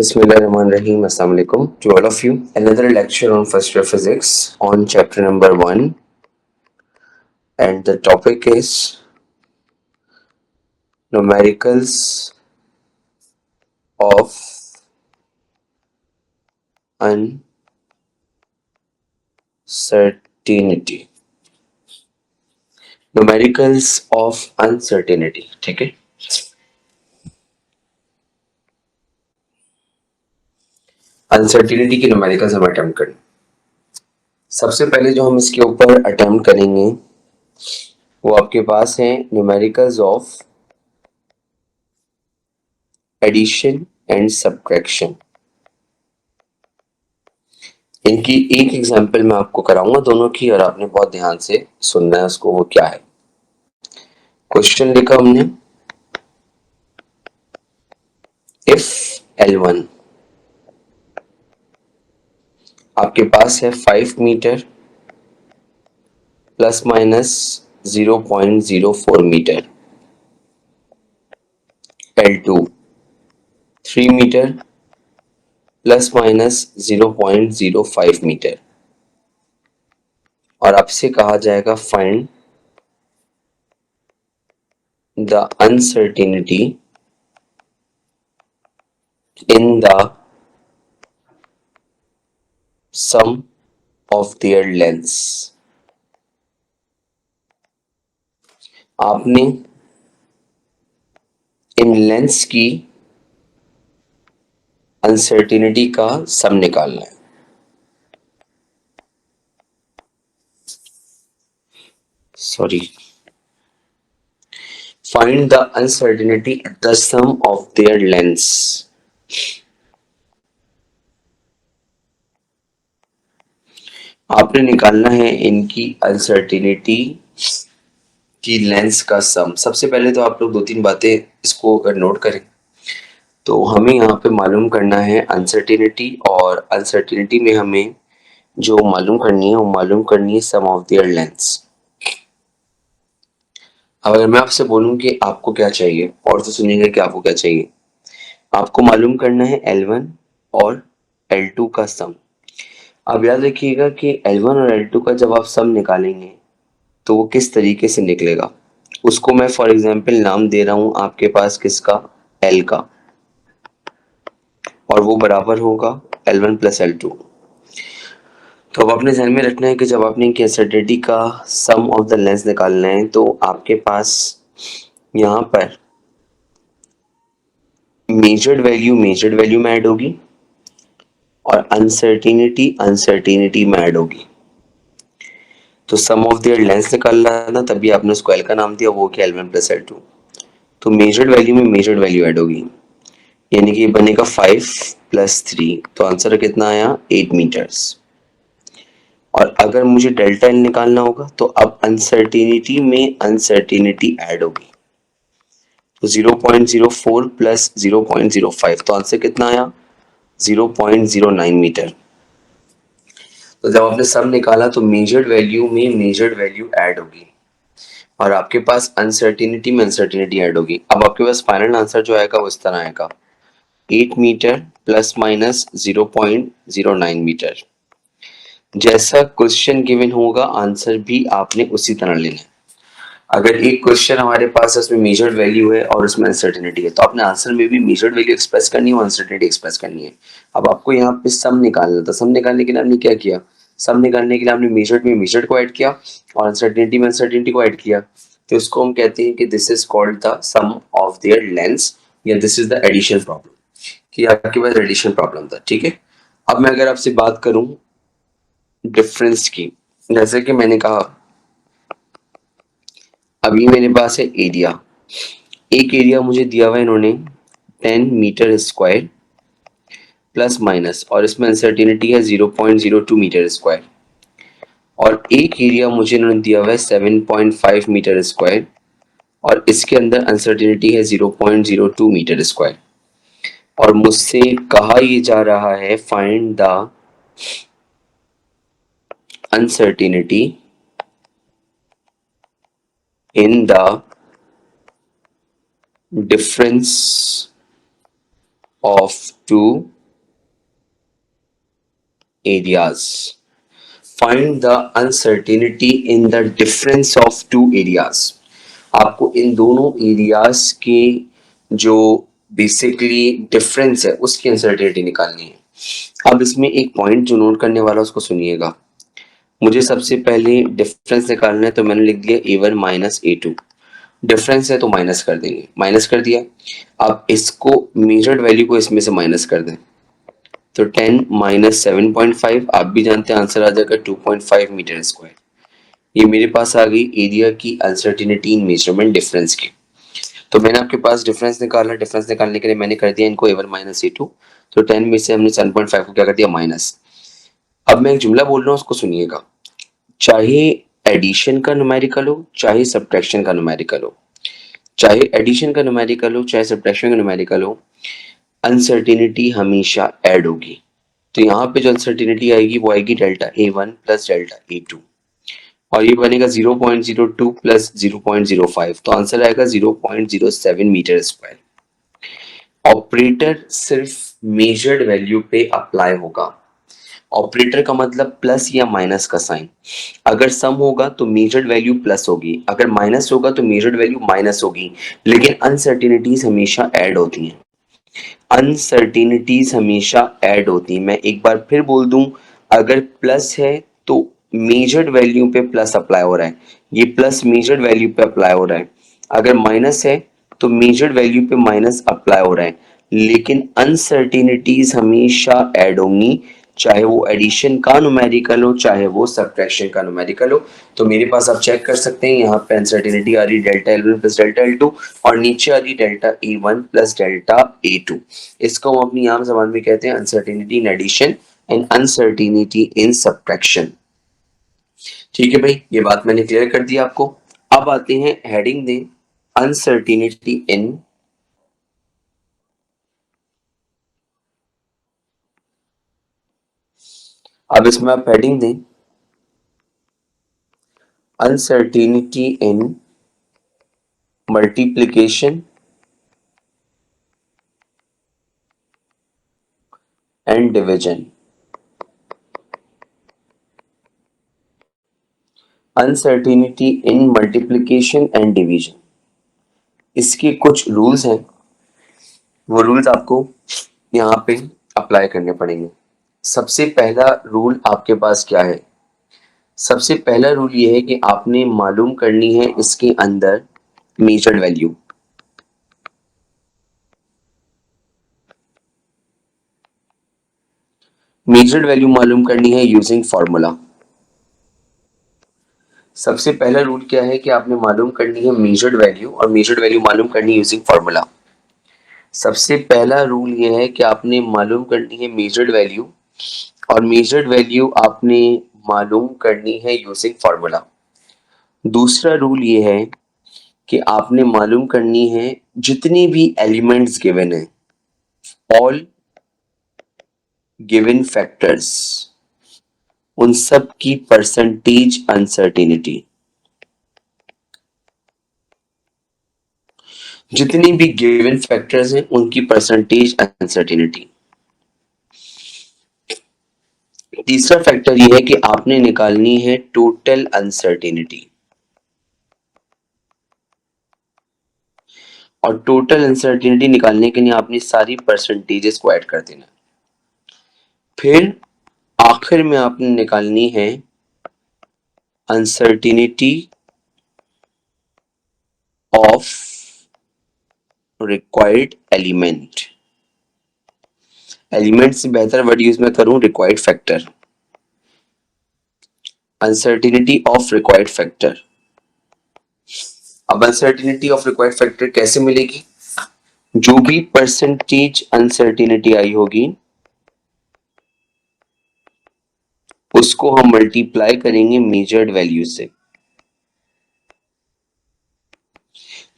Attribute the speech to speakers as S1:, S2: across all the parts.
S1: Bismillahirrahmanirrahim. Assalamu alaikum to all of you. Another lecture on first year physics on chapter number 1, and the topic is numericals of uncertainty. Numericals of uncertainty. ठीक है, uncertainty की numericals हम attempt करें. सबसे पहले जो हम इसके ऊपर अटेम्प्ट करेंगे वो आपके पास है numericals of addition and subtraction. इनकी एक एग्जांपल मैं आपको कराऊंगा दोनों की, और आपने बहुत ध्यान से सुनना है उसको. वो क्या है? क्वेश्चन लिखा हमने, इफ L1 आपके पास है 5 metre plus minus 0.04 metre, L2 3 metre plus minus 0.05 metre, और आपसे कहा जाएगा find the uncertainty in the sum of their lengths. आपने इन लेंथ्स की अनसर्टेनिटी का सम निकालना है. Sorry, find the uncertainty at the sum of their lengths. आपने निकालना है इनकी अनसर्टेनिटी की लेंथ्स का सम. सबसे पहले तो आप लोग दो तीन बातें इसको नोट करें. तो हमें यहाँ पे मालूम करना है अनसर्टेनिटी, और अनसर्टेनिटी में हमें जो मालूम करनी है वो मालूम करनी है सम ऑफ देयर लेंथ्स. अब अगर मैं आपसे बोलूं कि आपको क्या चाहिए, और तो सुनिएगा कि आपको क्या चाहिए. आपको मालूम करना है L1 और L2 का सम. अब याद रखिएगा कि L1 और L2 का जब आप सम निकालेंगे तो वो किस तरीके से निकलेगा, उसको मैं फॉर एग्जांपल नाम दे रहा हूं आपके पास किसका, L का, और वो बराबर होगा L1 प्लस L2. तो अब अपने ध्यान में रखना है कि जब आपने अनसर्टेनिटी का सम ऑफ द लेंथ्स निकालना है तो आपके पास यहाँ पर मेजर्ड वैल्यू में ऐड होगी और अनसर्टेनिटी में ऐड होगी. तो सम ऑफ देयर लेंथ्स निकालना था, तभी आपने उसको L का नाम दिया, वो क्या L1 प्लस L2. तो मेजर्ड वैल्यू में मेजर्ड वैल्यू ऐड होगी, यानी कि ये बनेगा 5 प्लस 3. तो आंसर कितना आया, 8 मीटर्स. और अगर मुझे डेल्टा एल निकालना होगा तो अब अनसर्टेनिटी में अनसर्टेनिटी ऐड होगी. तो 0.04 प्लस 0.05, तो आंसर कितना आया, 0.09 मीटर. तो जब आपने सम निकाला तो मेजर्ड वैल्यू में मेजर्ड वैल्यू ऐड होगी और आपके पास अनसर्टेनिटी में अनसर्टेनिटी ऐड होगी. अब आपके पास फाइनल आंसर जो आएगा वो इस तरह आएगा, 8 मीटर प्लस माइनस 0.09 मीटर. जैसा क्वेश्चन गिवन होगा आंसर भी आपने उसी तरह लेना है. अगर एक क्वेश्चन हमारे पास है उसमें मेजर्ड वैल्यू है और उसमें अनसर्टेनिटी है, तो आपने आंसर में भी मेजर्ड वैल्यू एक्सप्रेस करनी है और अनसर्टेनिटी एक्सप्रेस करनी है. अब आपको यहाँ पे सम निकालना था. सम निकालने के लिए आपने क्या किया, सम निकालने के लिए आपने मेजर्ड में मेजर्ड को ऐड किया और अनसर्टेनिटी में अनसर्टेनिटी को ऐड किया. तो उसको हम कहते हैं कि this is called the sum of their lengths, या this is the addition problem, कि आपके पास एडिशन प्रॉब्लम था. ठीक है. अब मैं अगर आपसे बात करूं डिफरेंस की, जैसे कि मैंने कहा अभी मेरे पास है एरिया. एक एरिया मुझे दिया हुआ है इन्होंने 10 मीटर स्क्वायर प्लस माइनस, और इसमें अनसर्टेनिटी है 0.02 मीटर स्क्वायर. और एक एरिया मुझे इन्होंने दिया हुआ है 7.5 मीटर स्क्वायर और इसके अंदर अनसर्टेनिटी है 0.02 मीटर स्क्वायर. और मुझसे कहा ये जा रहा है find the uncertainty in the difference of two areas. Find the uncertainty in the difference of two areas. आपको इन दोनों एरियाज के जो बेसिकली डिफरेंस है उसकी अनसर्टेनिटी निकालनी है। अब इसमें एक पॉइंट जो नोट करने वाला उसको सुनिएगा। मुझे सबसे पहले डिफरेंस निकालना है तो मैंने लिख दिया A1 माइनस A2। डिफरेंस है तो माइनस कर देंगे, माइनस कर दिया। अब इसको मेजर्ड वैल्यू को इसमें से माइनस कर दें तो 10 माइनस 7.5, आप भी जानते हैं आंसर आ जाएगा 2.5 मीटर स्क्वायर। ये मेरे पास आ गई एरिया की अनसर्टिनिटी इन मेजरमेंट डिफरेंस की। तो मैंने आपके पास डिफरेंस निकाला, डिफरेंस निकालने के लिए मैंने कर दिया इनको A1 माइनस A2। तो 10 में से हमने 7.5 को क्या कर दिया माइनस। अब मैं एक जुमला बोल रहा हूँ उसको सुनिएगा। चाहे एडिशन का न्यूमेरिकल हो चाहे सब्ट्रैक्शन का न्यूमेरिकल हो, चाहे एडिशन का न्यूमेरिकल हो चाहे सब्ट्रैक्शन का न्यूमेरिकल हो, अनसर्टिनिटी हमेशा ऐड होगी। तो यहाँ पे जो अनसर्टिनिटी आएगी वो आएगी delta A1 plus delta A2 और ये बनेगा 0.02 प्लस 0.05, तो आंसर आएगा 0.07 मीटर स्क्वायर। ऑपरेटर सिर्फ मेजर्ड वैल्यू पे अप्लाई होगा। ऑपरेटर का मतलब प्लस या माइनस का साइन। अगर सम होगा तो मेजर्ड वैल्यू प्लस होगी, अगर माइनस होगा तो मेजर्ड वैल्यू माइनस होगी। लेकिन अनसर्टिनिटीज हमेशा ऐड होती हैं, अनसर्टिनिटीज हमेशा ऐड होती हैं। मैं एक बार फिर बोल दूं, अगर प्लस है तो मेजर्ड वैल्यू पे प्लस अप्लाई हो रहा है, ये प्लस मेजर्ड वैल्यू पे अप्लाई हो रहा है। अगर माइनस है तो मेजर्ड वैल्यू पे माइनस अप्लाई हो रहा है। लेकिन अनसर्टिनिटीज हमेशा ऐड होंगी, चाहे वो एडिशन का न्यूमेरिकल हो चाहे वो सब्ट्रैक्शन का न्यूमेरिकल हो। तो मेरे पास आप चेक कर सकते हैं, यहाँ पे अनसर्टिनिटी आ रही delta L1 plus delta L2 और नीचे आ रही delta A1 plus delta A2। इसको हम अपनी आम जबान में कहते हैं uncertainty in addition and uncertainty in subtraction. ठीक है भाई, ये बात मैंने क्लियर कर दी आपको। अब आते हैं हेडिंग दें अनसर्टिनिटी इन अब इसमें आप हेडिंग दें uncertainty in multiplication and division. Uncertainty in multiplication and division, इसके कुछ रूल्स हैं, वो रूल्स आपको यहाँ पे अप्लाई करने पड़ेंगे। सबसे पहला रूल आपके पास क्या है? सबसे पहला रूल ये है कि आपने मालूम करनी है इसके अंदर मेजर्ड वैल्यू। मेजर्ड वैल्यू मालूम करनी है यूजिंग फॉर्मूला। सबसे पहला रूल क्या है कि आपने मालूम करनी है मेजर्ड वैल्यू और मेजर्ड वैल्यू मालूम करनी है यूजिंग फॉर्मूला। सबसे पहला रूल ये है कि आपने मालूम करनी है मेजर्ड वैल्यू और मेजर्ड वैल्यू आपने मालूम करनी है यूजिंग फॉर्मूला। दूसरा रूल ये है कि आपने मालूम करनी है जितनी भी एलिमेंट्स गिवन है, ऑल गिवन फैक्टर्स, उन सब की परसेंटेज अनसर्टिनिटी। जितनी भी गिवन फैक्टर्स हैं उनकी परसेंटेज अनसर्टिनिटी। तीसरा फैक्टर ये है कि आपने निकालनी है टोटल अनसर्टिनिटी और टोटल अनसर्टिनिटी निकालने के लिए आपने सारी परसेंटेजेस को ऐड कर देना। फिर आखिर में आपने निकालनी है uncertainty of required element. Element से बेहतर वर्ड यूज मैं करूं required factor. Uncertainty of required factor. अब अनसर्टिनिटी ऑफ रिक्वायर्ड फैक्टर कैसे मिलेगी? जो भी परसेंटेज अनसर्टिनिटी आई होगी उसको हम मल्टीप्लाई करेंगे मेजर्ड वैल्यू से।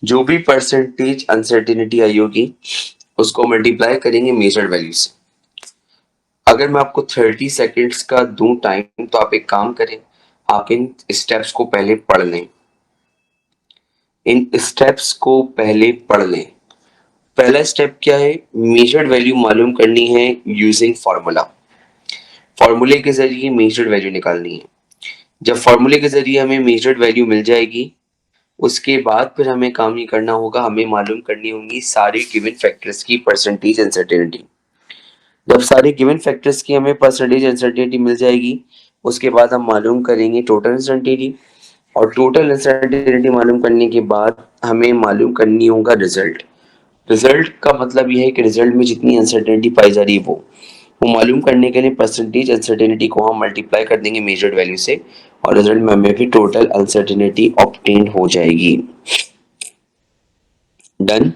S1: जो भी परसेंटेज अनसर्टिनिटी आई होगी उसको मल्टीप्लाई करेंगे मेजर्ड वैल्यू से। अगर मैं आपको 30 सेकेंड्स का दूं टाइम तो आप एक काम करें, आप इन स्टेप्स को पहले पढ़ लें। इन स्टेप्स को पहले पढ़ लें। पहला स्टेप क्या है? मेजर्ड वैल्यू मालूम करनी है यूजिंग फॉर्मूला। फॉर्मूले के जरिए मेजर्ड वैल्यू निकालनी है। जब फॉर्मूले के जरिए हमें मेजर्ड वैल्यू मिल जाएगी, उसके बाद फिर हमें काम ये करना होगा, हमें मालूम करनी होंगी सारे गिवन फैक्टर्स की परसेंटेज अनसर्टेनिटी। जब सारे गिवन फैक्टर्स की हमें परसेंटेज अनसर्टेनिटी मिल जाएगी, उसके बाद हम मालूम करेंगे टोटल अनसर्टेनिटी, और टोटल अनसर्टेनिटी मालूम करने के बाद हमें मालूम करनी होगा रिजल्ट। रिजल्ट का मतलब यह है कि रिजल्ट में जितनी अनसर्टेनिटी पाई जा रही है वो मालूम करने के लिए परसेंटेज अनसर्टेनिटी को हम मल्टीप्लाई कर देंगे मेजर्ड वैल्यू से, और रिजल्ट में हमें भी टोटल अनसर्टेनिटी ऑब्टेन हो जाएगी। डन।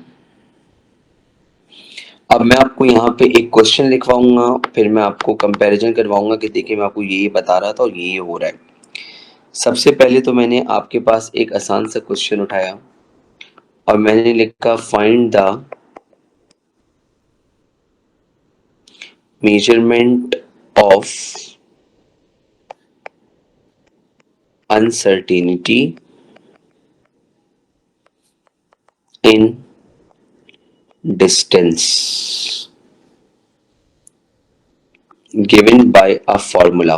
S1: अब मैं आपको यहाँ पे एक क्वेश्चन लिखवाऊंगा, फिर मैं आपको कंपैरिजन करवाऊंगा कि देखिए मैं आपको ये बता रहा था और ये हो रहा है। सबसे पहले तो मैंने आपके पास एक आसान सा क्वेश्चन उठाया और मैंने लिखा find the measurement of uncertainty in distance given by a formula.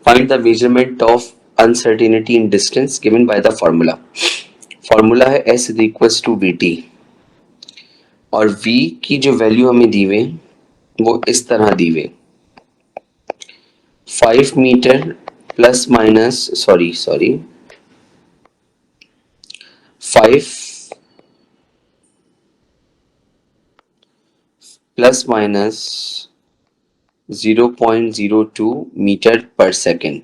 S1: Find the measurement of uncertainty in distance given by the formula. Formula है s is equal to v t, और v की जो value हमें दी हुई वो इस तरह दी हुई 5 metre plus minus 5 plus minus 0.02 metre per second,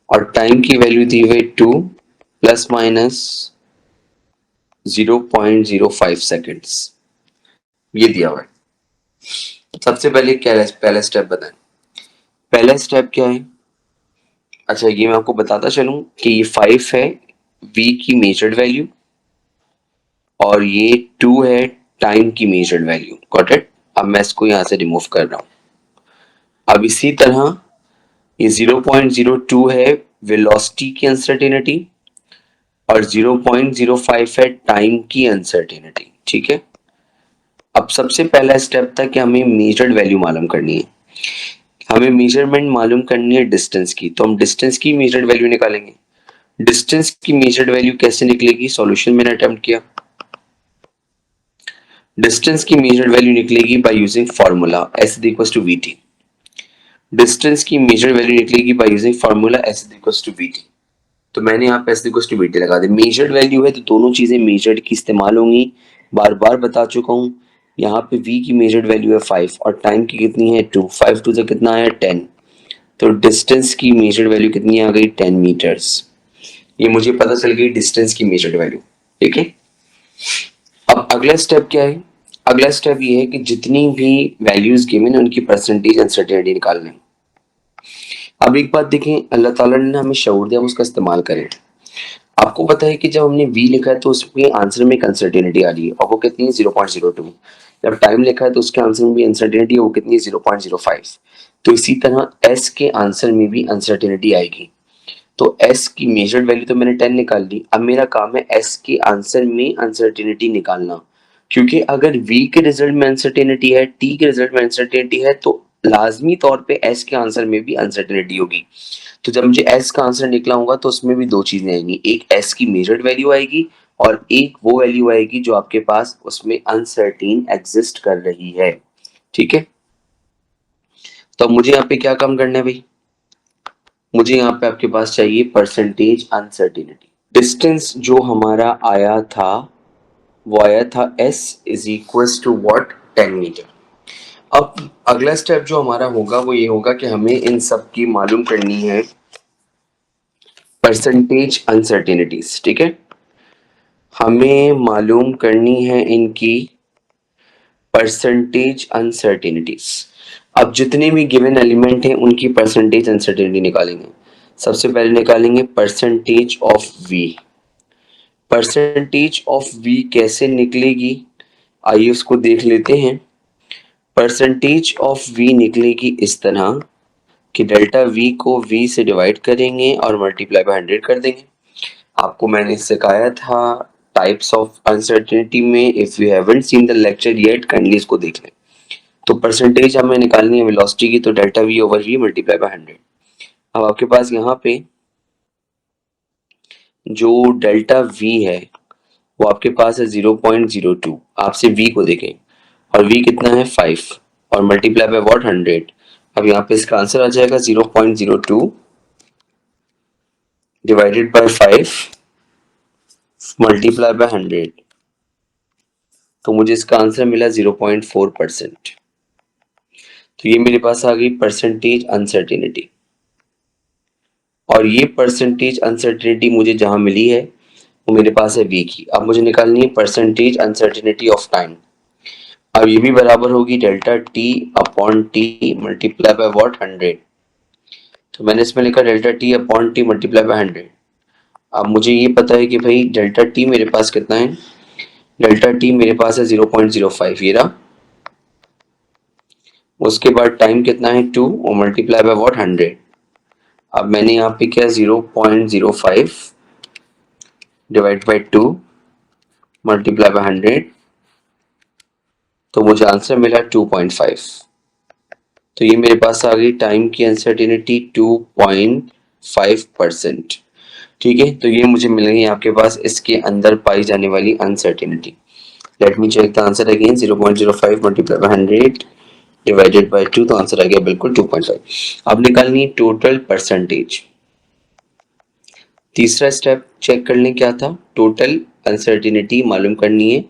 S1: और टाइम की वैल्यू दी हुई 2 प्लस माइनस 0.05 सेकेंड्स, ये दिया हुआ है। सबसे पहले क्या है, पहला स्टेप बताएं। पहला स्टेप क्या है? अच्छा, ये मैं आपको बताता चलूं कि ये 5 है v की मेजर्ड वैल्यू, और ये 2 है टाइम की मेजर्ड वैल्यू। Got it? अब मैं इसको यहां से रिमूव कर रहा हूं। अब इसी तरह ये 0.02 है वेलोसिटी की अनसर्टेनिटी, और 0.05 है टाइम की अनसर्टेनिटी। ठीक है, अब सबसे पहला स्टेप था कि हमें मेजर्ड वैल्यू मालूम करनी है, हमें मेजरमेंट मालूम करनी है डिस्टेंस की, तो हम डिस्टेंस की मेजर्ड वैल्यू निकालेंगे। डिस्टेंस की मेजर्ड वैल्यू कैसे निकलेगी? सॉल्यूशन मैंने अटेम्प्ट किया। डिस्टेंस की मेजर्ड वैल्यू निकलेगी by using formula s is equal to vt। Distance की मेजर्ड वैल्यू निकलेगी by using formula s is equal to vt। तो मैंने यहाँ पे s इक्वल टू vt लगा दिया। मेजर्ड वैल्यू है तो दोनों चीजें मेजर्ड की इस्तेमाल होंगी, बार बार बता चुका हूँ। यहाँ पे v की मेजर्ड वैल्यू है 5 और टाइम की कितनी है 2, 5 2 से कितना है 10, तो डिस्टेंस की मेजर्ड वैल्यू कितनी आ गई 10 मीटर्स। ये मुझे पता चल गई डिस्टेंस की मेजर्ड वैल्यू। ठीक है, अब अगला स्टेप क्या है? अगला स्टेप ये है कि जितनी भी वैल्यूज गिवन है उनकी परसेंटेज अनसर्टेनिटी निकालना है। अब एक बात देखें, अल्लाह ताला ने हमें शऊर दिया, हम उसका इस्तेमाल करें। आपको पता है कि जब हमने v लिखा है तो उसमें आंसर में एक अनसर्टेनिटी आ रही है, और वो कितनी है 0.02। जब टाइम लिखा है तो उसके आंसर में भी अनसर्टेनिटी है, वो कितनी है 0.05। तो इसी तरह s के आंसर में भी अनसर्टेनिटी आएगी। तो s की मेजर्ड वैल्यू तो मैंने 10 निकाल ली, अब मेरा काम है s के आंसर में अनसर्टेनिटी निकालना। क्योंकि अगर v के रिजल्ट में अनसर्टेनिटी है, t के रिजल्ट में अनसर्टेनिटी है, तो लाजमी तौर पे s के आंसर में भी अनसर्टेनिटी होगी। तो जब मुझे s का आंसर निकला होगा तो उसमें भी दो चीजें आएंगी, एक s की मेजर्ड वैल्यू आएगी और एक वो वैल्यू आएगी जो आपके पास उसमें अनसर्टेन एग्जिस्ट कर रही है। ठीक है, तो अब मुझे यहाँ पे क्या काम करना है भाई? मुझे यहाँ पे आपके पास चाहिए परसेंटेज अनसर्टेनिटी। डिस्टेंस जो हमारा आया था वो आया था s is equal to what 10 metre. अब अगला स्टेप जो हमारा होगा वो ये होगा कि हमें इन सब की मालूम करनी है परसेंटेज अनसर्टेनिटीज। ठीक है, हमें मालूम करनी है इनकी परसेंटेज अनसर्टेनिटीज। अब जितने भी गिवन एलिमेंट हैं उनकी परसेंटेज अनसर्टेनिटी निकालेंगे। सबसे पहले निकालेंगे percentage of v। Percentage of v कैसे निकलेगी, आइए उसको देख लेते हैं। परसेंटेज ऑफ v निकलेगी इस तरह कि डेल्टा v को v से डिवाइड करेंगे और मल्टीप्लाई बाय 100 कर देंगे। आपको मैंने सिखाया था टाइप्स ऑफ अनसर्टेनिटी में if you haven't seen the lecture yet kindly इसको देख लें। तो परसेंटेज हमें निकालनी है वेलोसिटी की, तो delta v over v multiply by 100। अब आपके पास यहाँ पे जो डेल्टा वी है वो आपके पास है 0.02। आपसे वी को देखें और वी कितना है 5 और मल्टीप्लाई बाय व्हाट 100। अब यहाँ पे इसका आंसर आ जाएगा 0.02 डिवाइडेड बाय 5 मल्टीप्लाई बाय 100। तो मुझे इसका आंसर मिला 0.4%। तो ये मेरे पास आ गई परसेंटेज अनसर्टेनिटी। और ये परसेंटेज अनसर्टेनिटी मुझे जहां मिली है वो मेरे पास है वी की। अब मुझे निकालनी है परसेंटेज अनसर्टेनिटी ऑफ टाइम। अब ये भी बराबर होगी delta T upon T multiply by what 100। तो मैंने इसमें लिखा delta T upon T multiply by 100। अब मुझे ये पता है कि भाई डेल्टा टी मेरे पास कितना है, डेल्टा टी मेरे पास है 0.05 ये रहा। उसके बाद टाइम कितना है 2 और मल्टीप्लाई बाय व्हाट 100। अब मैंने यहाँ पे किया 0.05 डिवाइड बाय 2 मल्टीप्लाई बाय 100। तो मुझे आंसर मिला 2.5। तो ये मेरे पास आ गई टाइम की अनसर्टेनिटी 2.5%। ठीक है, तो ये मुझे मिल गई आपके पास इसके अंदर पाई जाने वाली uncertainty. Let me check the answer again. 0.05 multiply by 100 divided by 2, तो आंसर आ गया बिल्कुल 2.5। अब निकालनी है टोटल परसेंटेज। तीसरा स्टेप चेक कर लें क्या था, टोटल अनसर्टेनिटी मालूम करनी है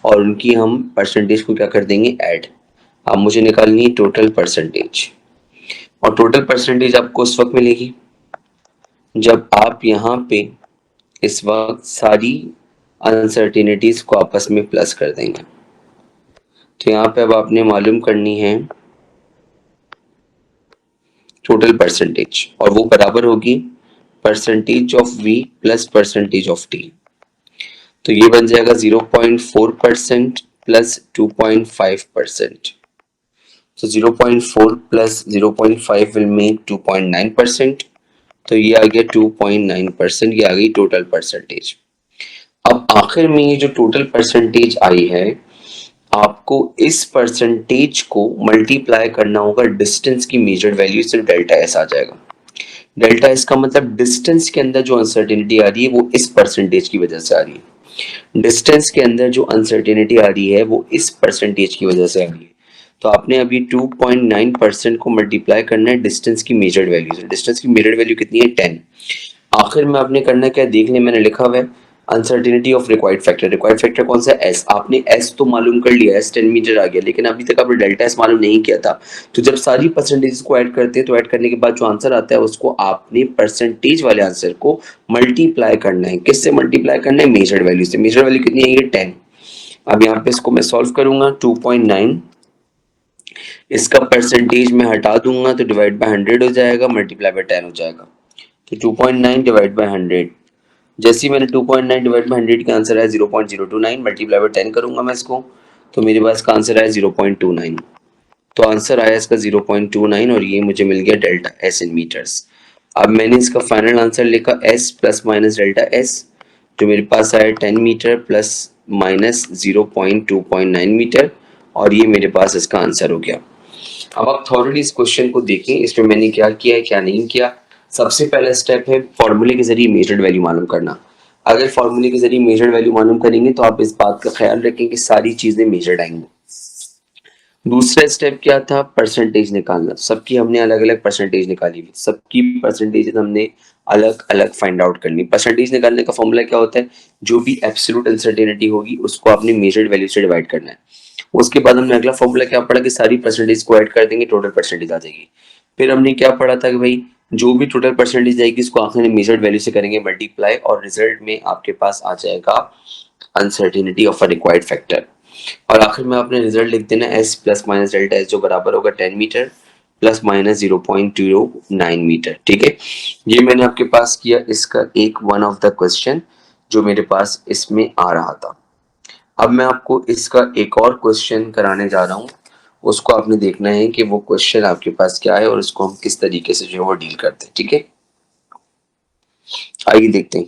S1: और उनकी हम परसेंटेज को क्या कर देंगे ऐड। अब मुझे निकालनी है टोटल परसेंटेज और टोटल परसेंटेज आपको उस वक्त मिलेगी जब आप यहाँ पे इस वक्त सारी अनसर्टेनिटीज को आपस में प्लस कर देंगे। तो यहाँ पे अब आपने मालूम करनी है टोटल परसेंटेज और वो बराबर होगी percentage of v plus percentage of t। तो ये बन जाएगा 0.4% प्लस 2.5%। तो 0.4 प्लस 0.5 विल मेक 2.9%। तो ये आ गया 2.9%, ये आ गई टोटल परसेंटेज। अब आखिर में ये जो टोटल परसेंटेज आई है आपको इस परसेंटेज को मल्टीप्लाई करना होगा डिस्टेंस की मेजर्ड वैल्यू से, डेल्टा एस आ जाएगा। डेल्टा एस का मतलब डिस्टेंस के अंदर जो अनसर्टेनिटी आ रही है वो इस परसेंटेज की वजह से आ रही है। डिस्टेंस के अंदर जो अनसर्टेनिटी आ रही है वो इस परसेंटेज की वजह से आ रही है। तो आपने अभी 2.9% को मल्टीप्लाई करना है डिस्टेंस की मेजर्ड वैल्यू से। डिस्टेंस की मेजर्ड वैल्यू कितनी है 10। आखिर में आपने करना क्या, देख लें मैंने लिखा हुआ है uncertainty of required factor. Required factor कौन सा है एस। आपने एस तो मालूम कर लिया, एस 10 मीटर आ गया, लेकिन अभी तक आपने डेल्टा एस मालूम नहीं किया था। तो जब सारी परसेंटेज को ऐड करते हैं तो ऐड करने के बाद जो आंसर आता है उसको आपने परसेंटेज वाले आंसर को मल्टीप्लाई करना है। किससे मल्टीप्लाई करना है, मेजर्ड वैल्यू से। मेजर्ड वैल्यू कितनी है ये 10। अब यहाँ पे इसको मैं सॉल्व करूंगा 2.9, इसका परसेंटेज में हटा दूंगा तो डिवाइड बाय 100 हो जाएगा, मल्टीप्लाई बाय 10 हो जाएगा। तो 2.9 डिवाइड बाय 100, जैसे ही मैंने 2.9 डिवाइड बाय 100 का आंसर है 0.029, मल्टीप्लाई बाय 10 करूंगा मैं इसको तो मेरे पास का आंसर है 0.29। तो आंसर आया इसका 0.29 और ये मुझे मिल गया डेल्टा एस इन मीटर्स। अब मैंने इसका फाइनल आंसर लिखा S plus minus delta S, जो मेरे पास आया 10 मीटर प्लस माइनस 0.2.9 मीटर और ये मेरे पास इसका आंसर हो गया। अब आप थॉरली इस क्वेश्चन को देखें, इसमें मैंने क्या किया है क्या नहीं किया। सबसे पहला स्टेप है फॉर्मूले के जरिए मेजर्ड वैल्यू मालूम करना। अगर फॉर्मूले के जरिए मेजर्ड वैल्यू मालूम करेंगे तो आप इस बात का ख्याल रखें कि सारी चीजें मेजर्ड आएंगी। दूसरा स्टेप क्या था, परसेंटेज निकालना। सबकी हमने अलग अलग परसेंटेज निकाली हुई, सबकी परसेंटेज हमने अलग अलग फाइंड आउट करनी। परसेंटेज निकालने का फॉर्मूला क्या होता है, जो भी एब्सोल्यूट अनसर्टेनिटी होगी उसको आपने मेजर्ड वैल्यू से डिवाइड करना है। उसके बाद हमने अगला फॉर्मूला क्या पढ़ा कि सारी परसेंटेज को ऐड कर देंगे, टोटल परसेंटेज आ जाएगी। फिर हमने क्या पढ़ा था कि भाई जो भी टोटल परसेंटेज आएगी इसको आखिर में मेजर्ड वैल्यू से करेंगे मल्टीप्लाई और रिजल्ट में आपके पास आ जाएगा uncertainty of a required factor. और आखिर में आपने रिजल्ट लिख देना S plus minus delta S, जो बराबर होगा 10 मीटर प्लस माइनस 0.09 मीटर। ठीक है, ये मैंने आपके पास किया इसका एक वन ऑफ द क्वेश्चन जो मेरे पास इसमें आ रहा था। अब मैं आपको इसका एक और क्वेश्चन कराने जा रहा हूँ, उसको आपने देखना है कि वो क्वेश्चन आपके पास क्या है और उसको हम किस तरीके से जो है वो डील करते हैं। ठीक है, आइए देखते हैं।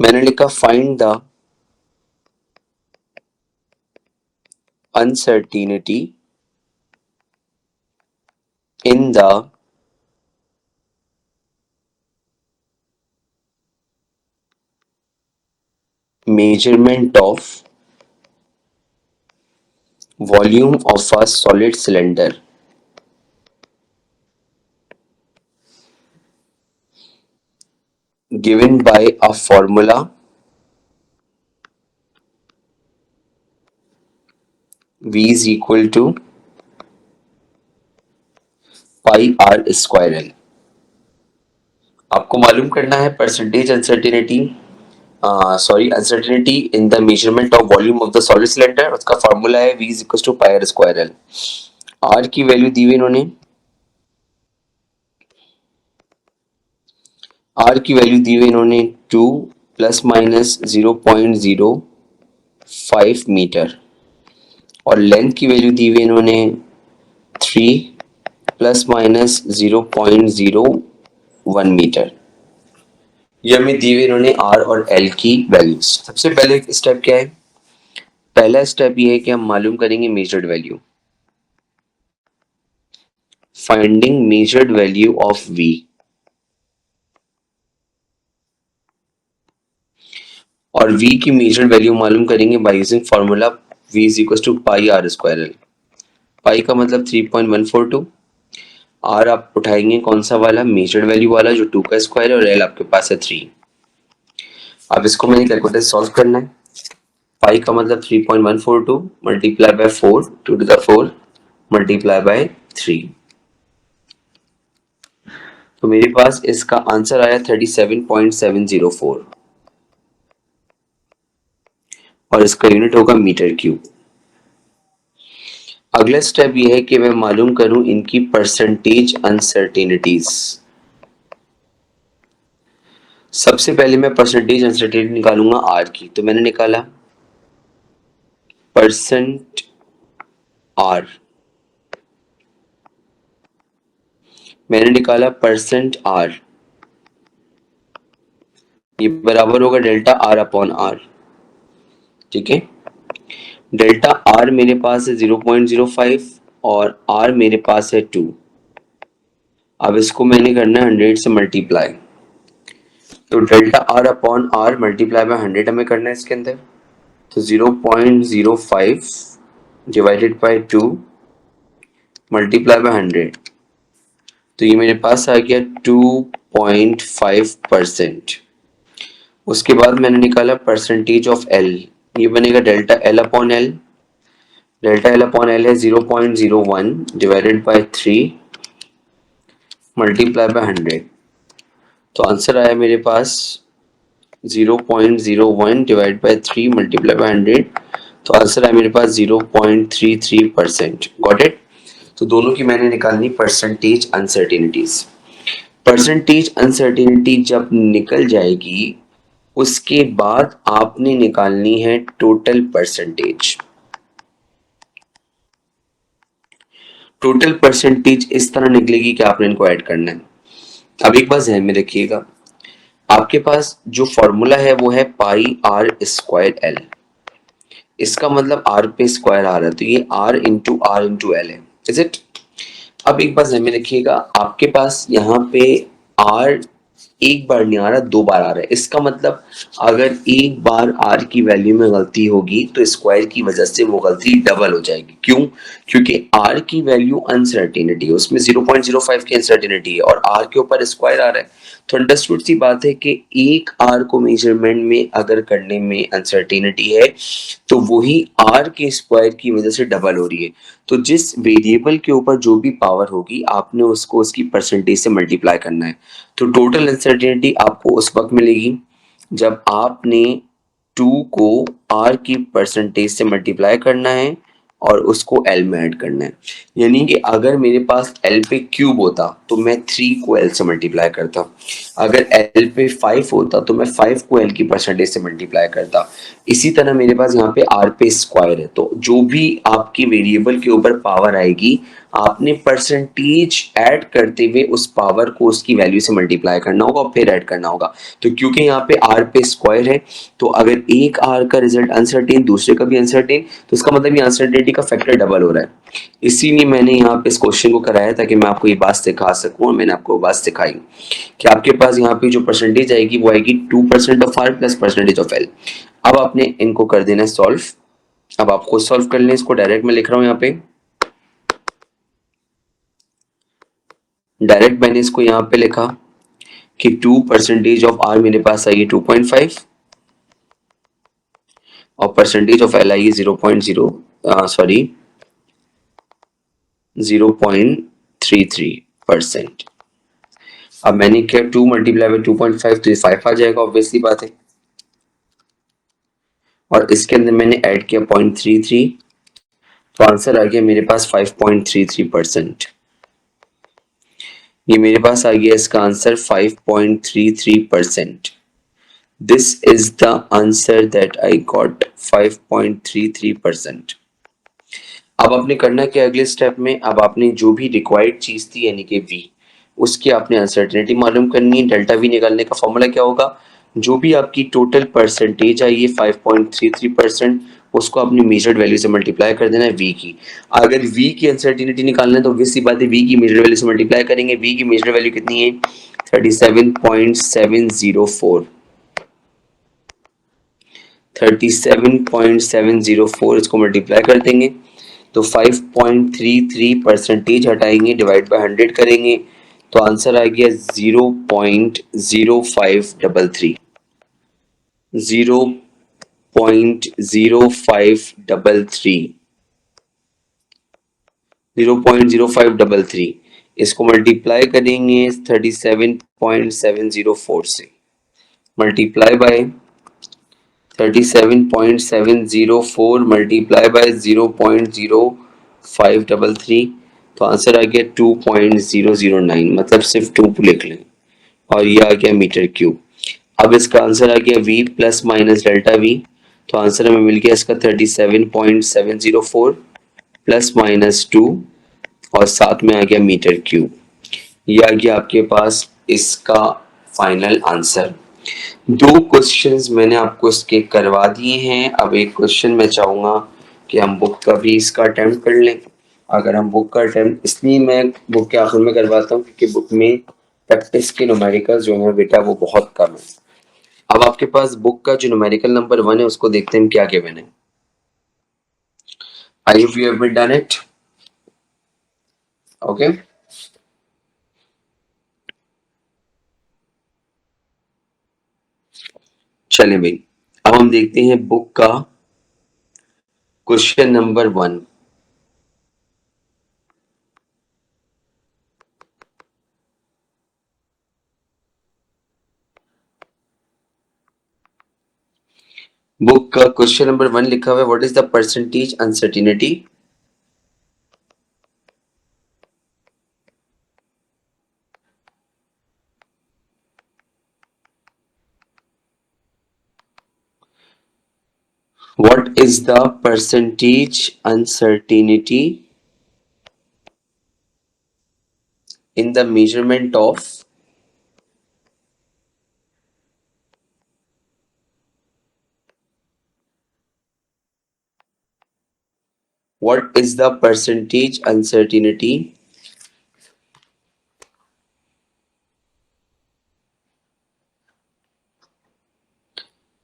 S1: मैंने लिखा find the uncertainty in the measurement of volume of a solid cylinder given by a formula V is equal to pi r square L। आपको मालूम करना है percentage uncertainty uncertainty in the measurement of volume of the solid cylinder. उसका formula है V is equal to pi are square l. R की value दी हुई इन्होंने, आर की वैल्यू दी हुई इन्होंने 2 प्लस माइनस 0.05 मीटर और लेंथ की वैल्यू दी हुई इन्होंने 3 प्लस माइनस 0.01 मीटर। ये हमें दी हुई इन्होंने आर और एल की वैल्यूज। सबसे पहले स्टेप क्या है? पहला स्टेप ये है कि हम मालूम करेंगे measured value, finding measured value of V। और V की मेजर्ड वैल्यू मालूम करेंगे by using formula V is equal to pi are square L. Pi का मतलब 3.142, आर आप उठाएंगे कौन सा वाला, मेजर्ड वैल्यू वाला जो 2 का स्क्वायर है, और एल आपके पास है 3। अब इसको मैंने कैलकुलेटर सॉल्व करना है। पाई का मतलब 3.142 multiply by 4 2 to the 4 multiply by 3, तो मेरे पास इसका आंसर आया 37.704 और इसका यूनिट होगा मीटर क्यूब। अगला स्टेप ये है कि मैं मालूम करूं इनकी परसेंटेज अनसर्टेनिटीज। सबसे पहले मैं परसेंटेज अनसर्टेनिटी निकालूंगा आर की, तो मैंने निकाला परसेंट आर, मैंने निकाला परसेंट आर, ये बराबर होगा डेल्टा आर अपॉन आर। ठीक है, डेल्टा आर मेरे पास है 0.05 और आर मेरे पास है 2। अब इसको मैंने करना है 100 से मल्टीप्लाई, तो delta r upon r multiply by 100 हमें करना है इसके अंदर, तो 0.05 डिवाइडेड बाय 2 मल्टीप्लाई बाय 100, तो ये मेरे पास आ गया 2.5%। उसके बाद मैंने निकाला परसेंटेज ऑफ एल, ये बनेगा delta L upon L. Delta L upon L है 0.01 डिवाइडेड बाय 3 मल्टीप्लाई बाय 100, तो आंसर आया मेरे पास 0.01 डिवाइड बाय 3 मल्टीप्लाई बाय 100, तो आंसर आया मेरे पास 0.33%। Got it? तो दोनों की मैंने निकालनी परसेंटेज अनसर्टेनिटीज। परसेंटेज अनसर्टेनिटी जब निकल जाएगी उसके बाद आपने निकालनी है टोटल परसेंटेज। टोटल परसेंटेज इस तरह निकलेगी कि आपने इनको ऐड करना है। अब एक बात ध्यान में रखिएगा, आपके पास जो फॉर्मूला है वो है पाई आर स्क्वायर एल, इसका मतलब आर पे स्क्वायर आ रहा है, तो ये आर इंटू एल है, इज इट? अब एक बात ध्यान में रखिएगा, आपके पास यहाँ पे आर एक बार नहीं आ रहा, 2 बार आ रहा है। इसका मतलब अगर एक बार आर की वैल्यू में गलती होगी तो स्क्वायर की वजह से वो गलती डबल हो जाएगी। क्यों? क्योंकि आर की वैल्यू अनसर्टेनिटी है, उसमें 0.05 की अनसर्टेनिटी है और आर के ऊपर स्क्वायर आ रहा है, तो अंडरस्टूड सी बात है कि एक आर को मेजरमेंट में अगर करने में अनसर्टेनिटी है तो वही आर के स्क्वायर की वजह से डबल हो रही है। तो जिस वेरिएबल के ऊपर जो भी पावर होगी आपने उसको उसकी परसेंटेज से मल्टीप्लाई करना है। तो टोटल अनसर्टेनिटी आपको उस वक्त मिलेगी जब आपने 2 को r की परसेंटेज से मल्टीप्लाई करना है और उसको l में ऐड करना है। यानी कि अगर मेरे पास l पे क्यूब होता तो मैं 3 को l से मल्टीप्लाई करता, अगर l पे 5 होता तो मैं 5 को l की परसेंटेज से मल्टीप्लाई करता। इसी तरह मेरे पास यहाँ पे r पे स्क्वायर है, तो जो भी आपकी वेरिएबल के ऊपर पावर आएगी आपने परसेंटेज ऐड करते हुए उस पावर को उसकी वैल्यू से मल्टीप्लाई करना होगा और फिर ऐड करना होगा। तो क्योंकि यहाँ पे आर पे स्क्वायर है, तो अगर एक आर का रिजल्ट अनसर्टेन, दूसरे का भी अनसर्टेन, तो इसका मतलब ये अनसर्टेनिटी का फैक्टर डबल हो रहा है। इसीलिए मैंने यहाँ पे इस क्वेश्चन को कराया ताकि मैं आपको ये बात सिखा सकूं, और मैंने आपको वो बात सिखाई कि आपके पास यहाँ पे जो परसेंटेज आएगी वो आएगी 2% of r plus percentage of l. अब आपने इनको कर देना सॉल्व। अब आप खुद सॉल्व कर लें, इसको डायरेक्ट मैं लिख रहा हूँ यहाँ पे। डायरेक्ट मैंने इसको यहाँ पे लिखा कि 2% ऑफ आर मेरे पास आई है 2.5 और परसेंटेज ऑफ एल आई है 0.0 सॉरी 0.33%। अब मैंने किया 2 मल्टीप्लाई बाई 2.5 तो ये 5 आ जाएगा, ऑब्वियसली बात है। और इसके अंदर मैंने ऐड किया 0.33, तो आंसर आ गया मेरे पास 5.33%। ये मेरे पास आ गया इसका answer 5.33%। This is the answer that I got 5.33%। अब आपने करना क्या अगले स्टेप में, अब आपने जो भी रिक्वायर्ड चीज थी यानी कि v, उसकी आपने अनसर्टेनिटी मालूम करनी है। डेल्टा v निकालने का फॉर्मूला क्या होगा, जो भी आपकी टोटल परसेंटेज आई है 5.33%, उसको अपनी मेजर्ड वैल्यू से मल्टीप्लाई कर देना है v की। अगर v की अनसर्टेनिटी निकालना है तो obvious सी बात है v की मेजर्ड वैल्यू से मल्टीप्लाई करेंगे। v की मेजर्ड वैल्यू कितनी है 37.704, 37.704, इसको मल्टीप्लाई कर देंगे तो 5.33 हटाएंगे, डिवाइड बाय 100 करेंगे तो आंसर आ गया 0.0533, 0.0533, 0.0533। इसको मल्टीप्लाई करेंगे 37.704 से, मल्टीप्लाई बाय 37.704 मल्टीप्लाई बाय 0.0533, तो आंसर आ गया 2.009, मतलब सिर्फ 2 लिख लें और ये आ गया मीटर क्यूब। अब इसका आंसर आ गया v plus minus delta v, तो आंसर हमें मिल गया इसका 37.704 प्लस माइनस 2 और साथ में आ गया मीटर क्यूब। ये आ गया आपके पास इसका फाइनल आंसर। 2 क्वेश्चंस मैंने आपको इसके करवा दिए हैं। अब एक क्वेश्चन मैं चाहूंगा कि हम बुक का भी इसका अटेम्प्ट कर लें। अगर हम बुक का अटेम्प्ट, इसलिए मैं बुक के आखिर में करवाता हूँ क्योंकि बुक में प्रैक्टिस के न्यूमेरिकल्स जो है बेटा वो बहुत कम है। अब आपके पास बुक का जो न्यूमेरिकल नंबर 1 है उसको देखते हैं क्या गिवन है। I hope you have done it. Okay, चलें भाई, अब हम देखते हैं बुक का क्वेश्चन नंबर 1। बुक का क्वेश्चन नंबर 1 लिखा हुआ है, what is the percentage uncertainty what is the percentage uncertainty in the measurement of what is the percentage uncertainty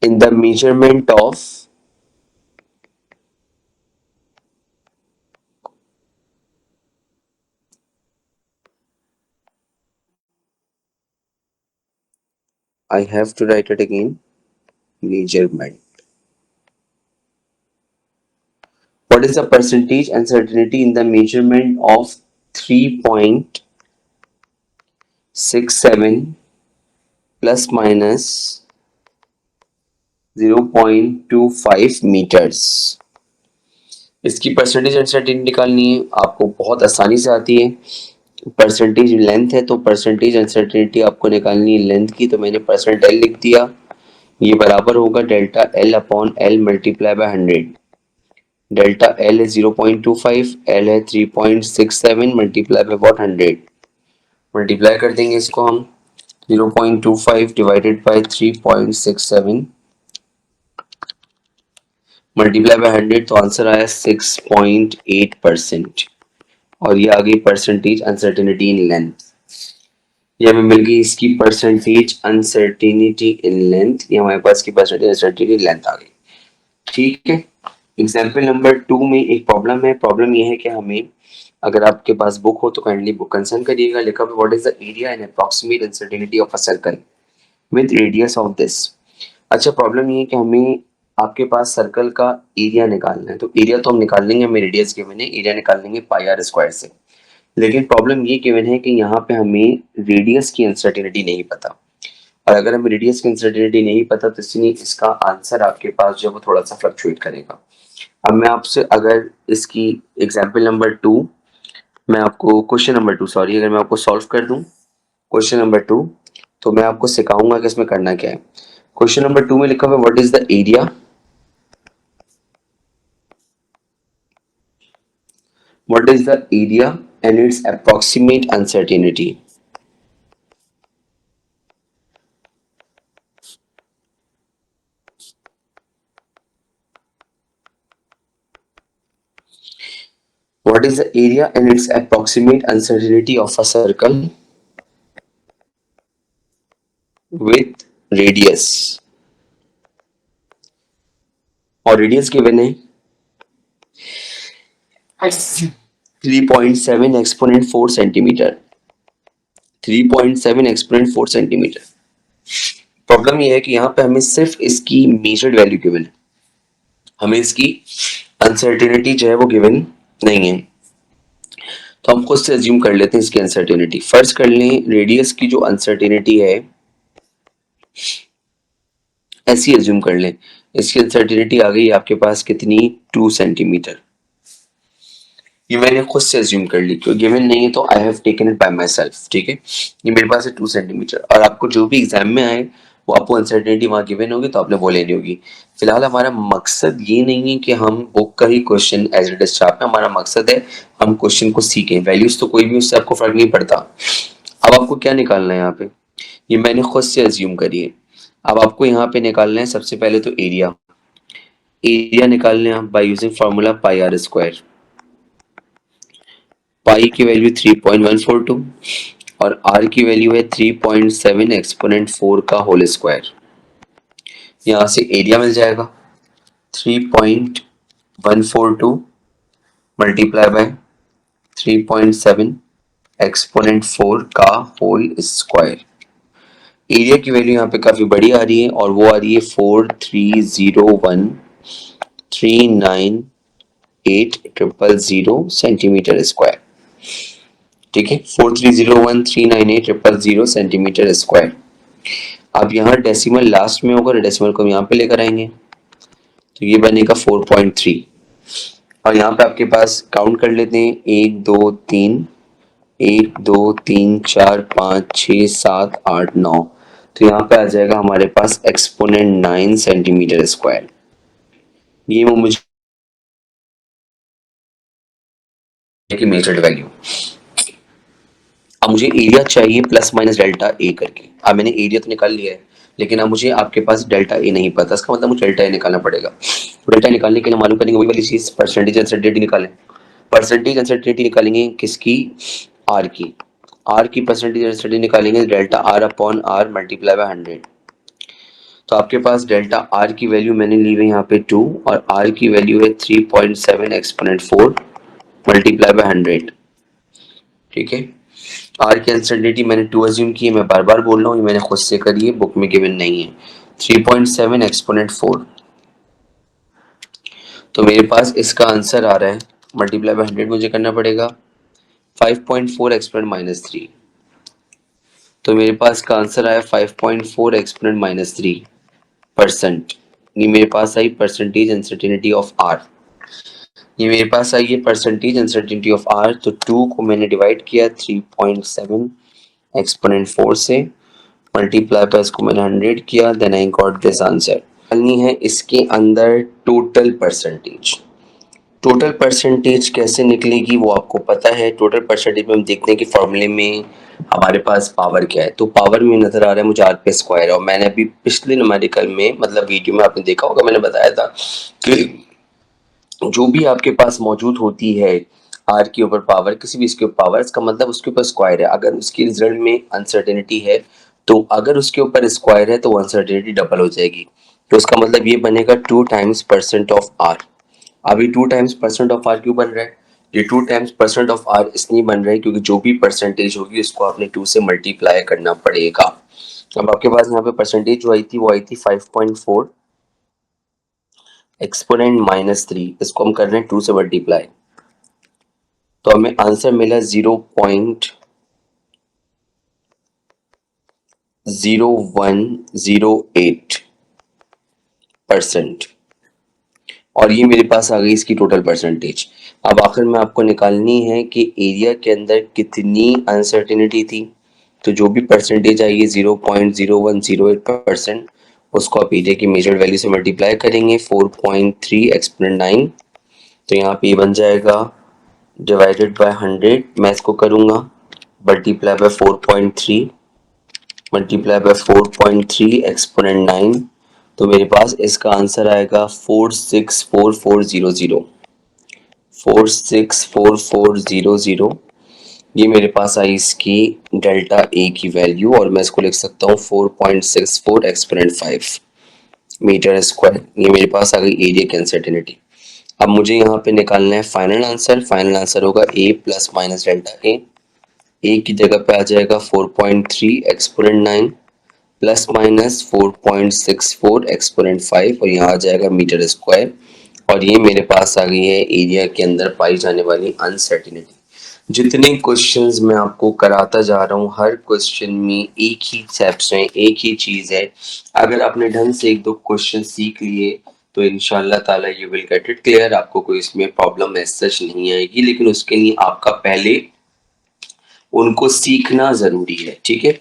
S1: in the measurement of I have to write it again, measurement. What is the percentage uncertainty in the measurement of 3.67 plus minus 0.25 meters? इसकी percentage uncertainty निकालनी है, आपको बहुत आसानी से आती है। Percentage length है तो परसेंटेज अनसर्टेनिटी आपको निकालनी है लेंथ की, तो मैंने परसेंट एल लिख दिया। ये बराबर होगा delta L upon L multiply by 100। Delta L है 0.25, एल है 3.67 मल्टीप्लाई बाय व्हाट 100, मल्टीप्लाई कर देंगे इसको हम 0.25 डिवाइडेड बाय 3.67 मल्टीप्लाई बाय 100, तो आंसर आया 6.8%। और ये आ गई परसेंटेज अनसर्टेनिटी इन लेंथ। ये हमें मिल गई इसकी परसेंटेज अनसर्टेनिटी इन लेंथ, ये हमारे पास की परसेंटेज अनसर्टेनिटी लेंथ आ गई। ठीक है, एग्जाम्पल नंबर 2 में एक प्रॉब्लम है। प्रॉब्लम ये है कि हमें, अगर आपके पास बुक हो तो काइंडली बुक कंसर्न करिएगा। लिखा हुआ what is the area and approximate uncertainty of a circle with radius of this. अच्छा, प्रॉब्लम ये है कि हमें आपके पास सर्कल का एरिया निकालना है। तो एरिया तो हम निकाल लेंगे, हमें रेडियस गिवन है, एरिया निकाल लेंगे पाई आर स्क्वायर से। लेकिन प्रॉब्लम ये गिवन है कि यहाँ पे हमें रेडियस की अनसर्टेनिटी नहीं पता, और अगर हमें रेडियस की अनसर्टेनिटी नहीं पता तो इसलिए इसका आंसर आपके पास जो है वो थोड़ा सा फ्लक्चुएट करेगा। अब मैं आपसे, अगर इसकी एग्जाम्पल नंबर 2, मैं आपको क्वेश्चन नंबर 2 सॉरी, अगर मैं आपको सॉल्व कर दूं क्वेश्चन नंबर 2, तो मैं आपको सिखाऊंगा कि इसमें करना क्या है। क्वेश्चन नंबर 2 में लिखा हुआ है what is the area, what is the area and its approximate uncertainty. What is the area and its approximate uncertainty of a circle with radius, और रेडियस गिवन है 3.7 exponent 4 centimetre, 3.7 exponent 4 centimetre. Problem ये है कि यहाँ पे हमें सिर्फ इसकी मेजर्ड वैल्यू गिवन है, हमें इसकी अनसर्टेनिटी जो है वो गिवन नहीं है। तो हम खुद से अज्यूम कर लेते हैं इसकी अनसर्टेनिटी। फर्स्ट कर लें रेडियस की जो अनसर्टेनिटी है, ऐसी अज्यूम कर लें, इसकी अनसर्टेनिटी आ गई आपके पास कितनी, 2 सेंटीमीटर। ये मैंने खुद से अज्यूम कर ली, क्योंकि गिवन नहीं है तो I have taken it by my self. ठीक है, ये मेरे पास है 2 सेंटीमीटर, और आपको जो भी एग्जाम में आए वो आपको अनसर्टेनिटी वहां गिवन होगी तो आपने वो लेनी होगी। फिलहाल हमारा मकसद ये नहीं है कि हम बुक का ही क्वेश्चन एज इट इज छापें, हमारा मकसद है हम क्वेश्चन को सीखें। वैल्यूज तो कोई भी, उससे आपको फर्क नहीं पड़ता। अब आपको क्या निकालना है यहाँ पे, ये मैंने खुद से अज्यूम करी है। अब आपको यहाँ पे निकालना है सबसे पहले तो एरिया। एरिया निकालने आप by using formula pi are square. Pi की वैल्यू 3.142 और आर की वैल्यू है 3.7 एक्सपोनेंट 4 का होल स्क्वायर। यहाँ से एरिया मिल जाएगा 3.142 मल्टीप्लाई बाय 3.7 एक्सपोनेंट 4 का होल स्क्वायर। एरिया की वैल्यू यहाँ पे काफी बड़ी आ रही है, और वो आ रही है 4301398 सेंटीमीटर स्क्वायर। ठीक है, 4301398 सेंटीमीटर स्क्वायर। अब यहाँ डेसिमल लास्ट में होगा, डेसिमल को हम यहाँ पे लेकर आएंगे तो ये बनेगा 4.3। और यहाँ पे आपके पास काउंट कर लेते हैं, 1 2 3 तो यहाँ पे आ जाएगा हमारे पास एक्सपोनेंट 9 सेंटीमीटर स्क्वायर। ये वो मुझे की मेजर्ड वैल्यू। अब मुझे एरिया चाहिए प्लस माइनस डेल्टा ए करके। अब मैंने एरिया तो निकाल लिया है, लेकिन अब मुझे आपके पास डेल्टा ए नहीं पता, इसका मतलब मुझे डेल्टा ए निकालना पड़ेगा। तो डेल्टा निकालने के लिए मालूम करेंगे वही वाली चीज, परसेंटेज अनसर्टेनिटी निकालें। परसेंटेज अनसर्टेनिटी निकालेंगे किसकी, आर की। आर की परसेंटेज अनसर्टेनिटी निकालेंगे delta r upon r multiply by 100। तो आपके पास डेल्टा आर की वैल्यू मैंने ली हुई यहाँ पे 2, और आर की वैल्यू है 3.7 एक्सपोनेंट 4 मल्टीप्लाई बाय 100। ठीक है, आर की अनसर्टेनिटी मैंने 2 अज्यूम की है, मैं बार बार बोल रहा हूँ, ये मैंने खुद से करी है, बुक में गिवन नहीं है। 3.7 एक्सपोनेंट 4, तो मेरे पास इसका आंसर आ रहा है, मल्टीप्लाई बाय 100 मुझे करना पड़ेगा 5.4 एक्सपोनेंट -3। तो मेरे पास का आंसर आया 5.4 एक्सपोनेंट -3%। ये मेरे पास आई परसेंटेज अनसर्टेनिटी ऑफ आर। ये मेरे पास आई है परसेंटेज अनसर्टेनिटी ऑफ आर। तो 2 को मैंने डिवाइड किया 3.7 एक्सपोनेंट 4 से, मल्टीप्लाई पर इसको मैंने 100 किया, then I got this answer. करनी है इसके अंदर टोटल परसेंटेज। टोटल परसेंटेज कैसे निकलेगी वो आपको पता है। टोटल परसेंटेज में हम देखते हैं कि फॉर्मूले में हमारे पास पावर क्या है। तो पावर में नजर आ रहा है मुझे आर पे स्क्वायर, और मैंने अभी पिछले न्यूमेरिकल में मतलब वीडियो में आपने देखा होगा, मैंने बताया था कि जो भी आपके पास मौजूद होती है आर के ऊपर पावर, किसी भी इसके ऊपर पावर, इसका मतलब उसके ऊपर स्क्वायर है। अगर उसकी रिजल्ट में अनसर्टेनिटी है तो अगर उसके ऊपर स्क्वायर है तो अनसर्टेनिटी डबल हो जाएगी। तो उसका मतलब ये बनेगा 2 टाइम्स परसेंट ऑफ आर। अभी 2 टाइम्स परसेंट ऑफ आर क्यों बन रहा है? ये 2 टाइम्स परसेंट ऑफ आर इसलिए बन रहा है क्योंकि जो भी परसेंटेज होगी उसको आपने 2 से मल्टीप्लाई करना पड़ेगा। अब आपके पास यहाँ पे परसेंटेज जो आई थी वो आई थी 5.4 एक्सपोनेंट -3, इसको हम कर रहे हैं 2 से मल्टीप्लाई, तो हमें आंसर मिला 0.0108%। और ये मेरे पास आ गई इसकी टोटल परसेंटेज। अब आखिर में आपको निकालनी है कि एरिया के अंदर कितनी अनसर्टेनिटी थी। तो जो भी परसेंटेज आएगी 0.0108%, उसको आप एरिया की मेजर्ड वैल्यू से मल्टीप्लाई करेंगे 4.3 एक्सपोनेंट 9। तो यहाँ पे बन जाएगा डिवाइडेड बाय 100, मैं इसको करूँगा multiply by 4.3 multiply by 4.3 exponent 9। तो मेरे पास इसका आंसर आएगा 464400। 464400, ये मेरे पास आई इसकी डेल्टा ए की वैल्यू, और मैं इसको लिख सकता हूँ 4.64 एक्सपोनेंट 5 मीटर स्क्वायर। ये मेरे पास आ गई एरिया की अनसर्टेनिटी। अब मुझे यहाँ पे निकालना है फाइनल आंसर। फाइनल आंसर होगा ए प्लस माइनस डेल्टा ए की जगह पे आ जाएगा 4.3 एक्सपोनेंट 9 प्लस माइनस 4.64 एक्सपोनेंट 5, और यहाँ आ जाएगा मीटर स्क्वायर। और ये मेरे पास आ गई है एरिया के अंदर पाई जाने वाली अनसर्टेनिटी। जितने क्वेश्चंस मैं आपको कराता जा रहा हूँ हर क्वेश्चन में एक ही स्टेप्स हैं, एक ही चीज है। अगर आपने ढंग से एक दो क्वेश्चन सीख लिए तो इंशाल्लाह ताला you will get it clear. आपको कोई इसमें प्रॉब्लम एज सच नहीं आएगी, लेकिन उसके लिए आपका पहले उनको सीखना जरूरी है, ठीक है।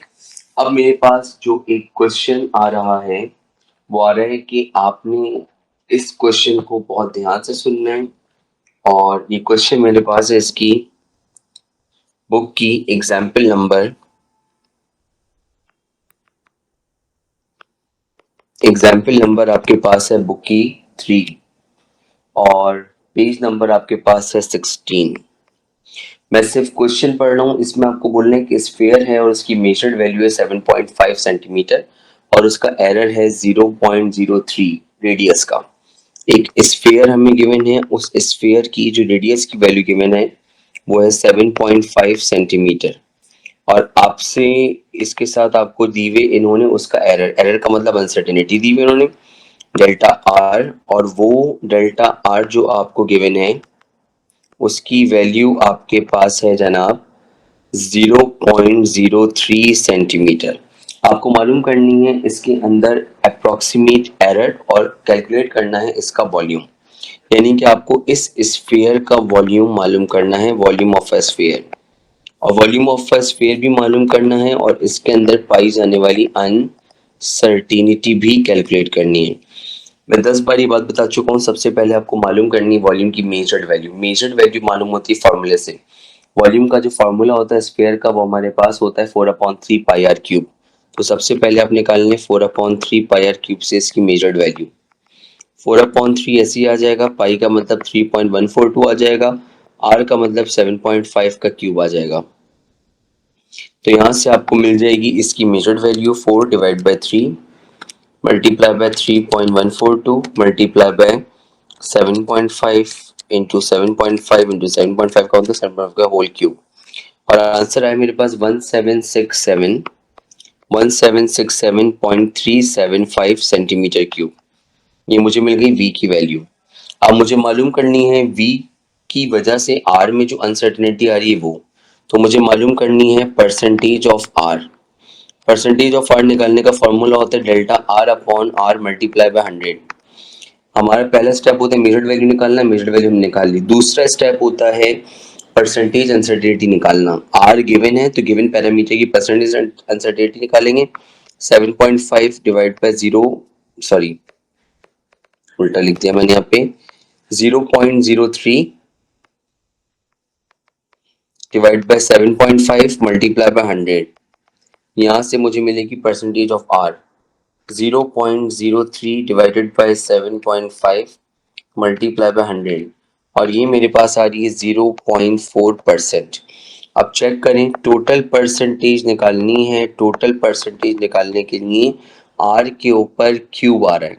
S1: अब मेरे पास जो एक क्वेश्चन आ रहा है वो आ रहा है कि आपने इस क्वेश्चन को बहुत ध्यान से सुनना है। और ये क्वेश्चन मेरे पास है इसकी बुक की एग्जाम्पल नंबर आपके पास है बुक की 3, और पेज नंबर आपके पास है 16। मैं सिर्फ क्वेश्चन पढ़ रहा हूँ, इसमें आपको बोलना है कि स्फीयर है और उसकी मेजर्ड वैल्यू है 7.5 सेंटीमीटर, और उसका एरर है 0.03 रेडियस का। एक स्फीयर हमें गिवन है, उस स्फीयर की जो रेडियस की वैल्यू गिवन है वो है 7.5 सेंटीमीटर, और आपसे इसके साथ आपको दी हुए इन्होंने उसका एरर का मतलब अनसर्टेनिटी दी हुई इन्होंने डेल्टा आर, और वो डेल्टा आर जो आपको गिवन है उसकी वैल्यू आपके पास है जनाब 0.03 सेंटीमीटर। आपको मालूम करनी है इसके अंदर अप्रोक्सीमेट एरर और कैलकुलेट करना है इसका वॉल्यूम। यानी कि आपको इस स्फीयर का वॉल्यूम मालूम करना है, वॉल्यूम ऑफ अ स्फीयर, और वॉल्यूम ऑफ अ स्फीयर भी मालूम करना है, और इसके अंदर पाई जाने वाली अनसर्टेनिटी भी कैलकुलेट करनी है। मैं 10 बार ये बात बता चुका हूँ। सबसे पहले आपको मालूम करनी है वॉल्यूम की मेजर्ड वैल्यू। मेजर्ड वैल्यू मालूम होती है फॉर्मूले से। वॉल्यूम का जो फॉर्मूला होता है स्फीयर का वो हमारे पास होता है 4/3 पाई आर क्यूब। तो सबसे पहले आप निकालने 4/3 पाई आर क्यूब से इसकी मेजर्ड वैल्यू। 4/3 ऐसे ही आ जाएगा, पाई का मतलब 3.142 आ जाएगा, आर का मतलब 7.5 का क्यूब आ जाएगा। तो यहाँ से आपको मिल जाएगी इसकी measured value 4/3 multiply by 3.142 multiply bye 7.5 into 7.5 into 7.5 का मतलब 7.5 का होल क्यूब, और आंसर आया मेरे पास 1767.375 सेंटीमीटर क्यूब। ये मुझे मिल गई v की वैल्यू। अब मुझे मालूम करनी है v की वजह से r में जो अनसर्टेनिटी आ रही है वो, तो मुझे मालूम करनी है percentage of r। Percentage of r निकालने का फॉर्मूला होता है delta r upon r multiply by 100। हमारा पहला स्टेप होता है मेजर्ड वैल्यू निकालना, मेजर्ड वैल्यू हमने निकाल ली। दूसरा स्टेप होता है परसेंटेज अनसर्टेनिटी निकालना। r गिवन है तो गिवन पैरामीटर की परसेंटेज अनसर्टेनिटी निकालेंगे। 7.5 डिवाइड बाय 0, सॉरी उल्टा लिख दिया मैंने यहाँ पे, 0.03 डिवाइड बाय 7.5 मल्टीप्लाई बाय 100, यहाँ से मुझे मिलेगी percentage of r 0.03 divided by 7.5 multiply by 100, और ये मेरे पास आ रही है 0.4%। अब चेक करें, टोटल परसेंटेज निकालनी है। टोटल परसेंटेज निकालने के लिए आर के ऊपर क्यूब आ रहा है।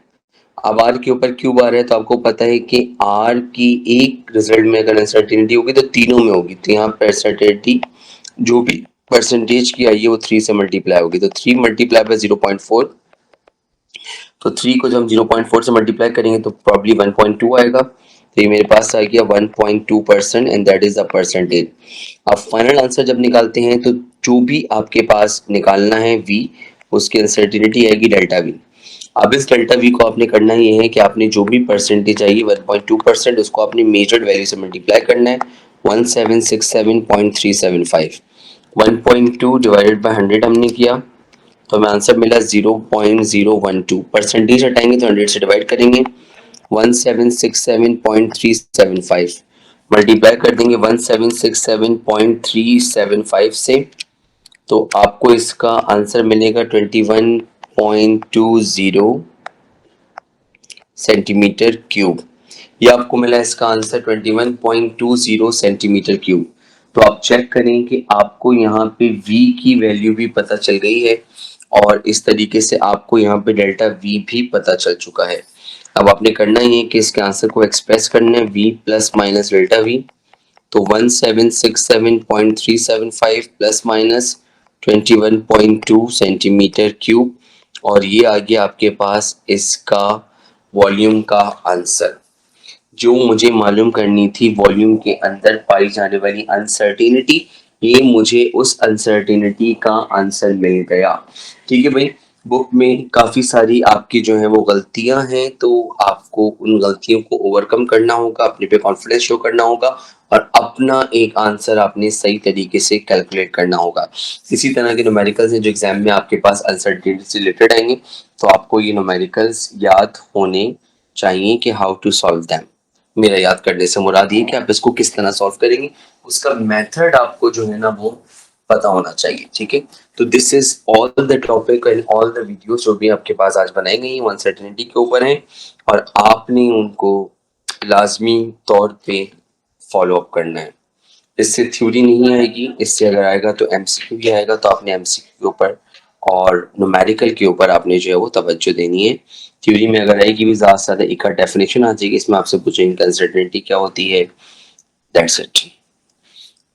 S1: अब आर के ऊपर क्यूब आ रहा है तो आपको पता है कि आर की एक रिजल्ट में अगर अनसर्टेनिटी होगी तो तीनों में होगी। तो यहाँ पर अनसर्टेनिटी जो भी परसेंटेज की आई है वो 3 से मल्टीप्लाई होगी। तो 3 मल्टीप्लाई बाय 0.4, तो 3 को जब हम 0.4 से मल्टीप्लाई करेंगे तो प्रॉब्ली 1.2 आएगा। तो ये मेरे पास आ गया 1.2% and that is the percentage. अब फाइनल आंसर जब निकालते हैं तो जो भी आपके पास निकालना है v, उसकी अनसर्टेनिटी आएगी डेल्टा v। अब इस डेल्टा v को आपने करना ये है कि आपने जो भी परसेंटेज आई 1.2%, उसको आपने मेजर्ड वैल्यू से मल्टीप्लाई करना है 1767.375। 1.2 डिवाइडेड बाय 100 हमने किया तो हमें आंसर मिला 0.012। परसेंटेज हटाएंगे तो 100 से डिवाइड करेंगे 1767.375 मल्टीप्लाई कर देंगे 1767.375 से, तो आपको इसका आंसर मिलेगा 21.20 सेंटीमीटर क्यूब। ये आपको मिला इसका आंसर 21.20 सेंटीमीटर क्यूब। तो आप चेक करें कि आपको यहाँ पे v की वैल्यू भी पता चल गई है और इस तरीके से आपको यहाँ पे डेल्टा v भी पता चल चुका है। अब आपने करना ही है कि इसके आंसर को एक्सप्रेस करना है v plus minus delta v। तो 1767.375 प्लस माइनस 21.2 सेंटीमीटर क्यूब, और ये आ गया आपके पास इसका वॉल्यूम का आंसर। जो मुझे मालूम करनी थी वॉल्यूम के अंदर पाई जाने वाली अनसर्टेनिटी, ये मुझे उस अनसर्टेनिटी का आंसर मिल गया। ठीक है भाई, बुक में काफ़ी सारी आपकी जो है वो गलतियां हैं, तो आपको उन गलतियों को ओवरकम करना होगा, अपने पे कॉन्फिडेंस शो करना होगा और अपना एक आंसर आपने सही तरीके से कैलकुलेट करना होगा। इसी तरह के न्यूमेरिकल्स हैं जो एग्जाम में आपके पास अनसर्टेनिटी से रिलेटेड आएंगे, तो आपको ये न्यूमेरिकल्स याद होने चाहिए कि हाउ टू सॉल्व दैम। मेरा याद करने से मुराद ये कि आप इसको किस तरह सॉल्व करेंगे, उसका मेथड आपको जो है ना वो पता होना चाहिए। ठीक है, तो this is all the topic and all the videos जो भी आपके पास आज बनाई गई हैं अनसर्टेनिटी के ऊपर हैं, और आपने उनको लाजमी तौर पे फॉलो अप करना है। इससे थ्योरी नहीं आएगी, इससे अगर आएगा तो एमसीक्यू भी आएगा, तो आपने एमसीक्यू के ऊपर और न्यूमेरिकल के ऊपर आपने जो है वो तवज्जो देनी है। थ्योरी में अगर आएगी भी ज़्यादा से ज़्यादा एक डेफिनेशन आ जाएगी, इसमें आपसे पूछेंगे अनसर्टेनिटी क्या होती है, दैट्स इट।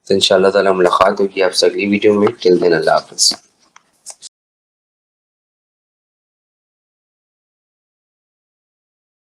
S1: तो इंशाल्लाह ताला मुलाकात होगी आपसे अगली वीडियो में। टिल देन अल्लाह हाफ़िज़।